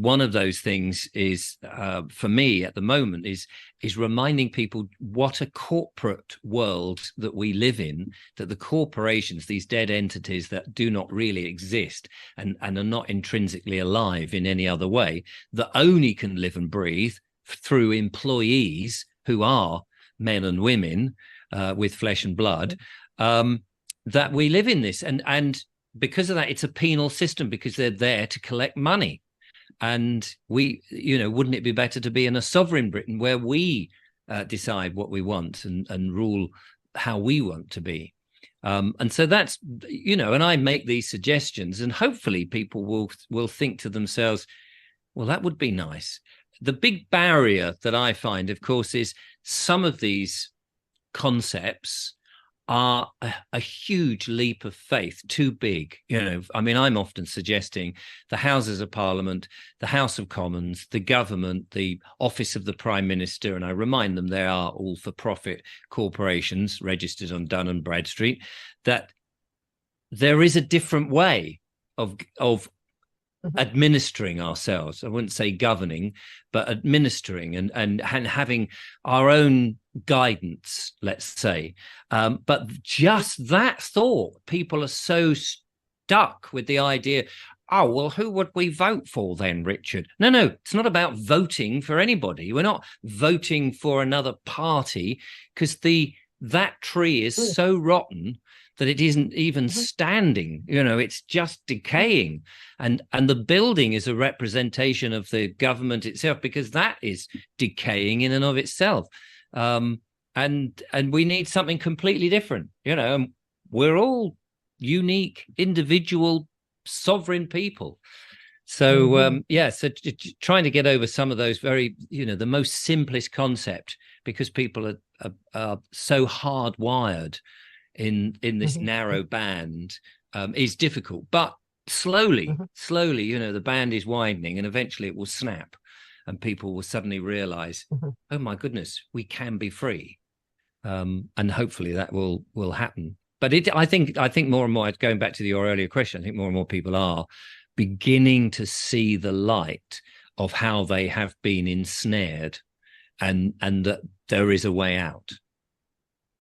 one of those things is, for me at the moment, is reminding people what a corporate world that we live in, that the corporations, these dead entities that do not really exist and are not intrinsically alive in any other way, that only can live and breathe through employees who are men and women with flesh and blood, that we live in this. And because of that, it's a penal system, because they're there to collect money. And we, wouldn't it be better to be in a sovereign Britain where we decide what we want and rule how we want to be? And so that's, and I make these suggestions, and hopefully people will think to themselves, well, that would be nice. The big barrier that I find, of course, is some of these concepts are a huge leap of faith, too big. I'm often suggesting the Houses of Parliament, the House of Commons, the government, the office of the Prime Minister, and I remind them they are all for-profit corporations registered on Dun and Bradstreet, that there is a different way of administering ourselves. I wouldn't say governing, but administering and having our own guidance, let's say. But just that thought, people are so stuck with the idea, oh, well, who would we vote for then, Richard? No, it's not about voting for anybody. We're not voting for another party, because that tree is so rotten that it isn't even standing. It's just decaying. And the building is a representation of the government itself, because that is decaying in and of itself. And we need something completely different. We're all unique, individual, sovereign people. So so trying to get over some of those very, the most simplest concept, because people are so hardwired in this narrow band, is difficult. But slowly, the band is widening, and eventually it will snap, and people will suddenly realize, oh my goodness, we can be free. And hopefully that will happen. But I think more and more, going back to your earlier question, I think more and more people are beginning to see the light of how they have been ensnared, and that there is a way out.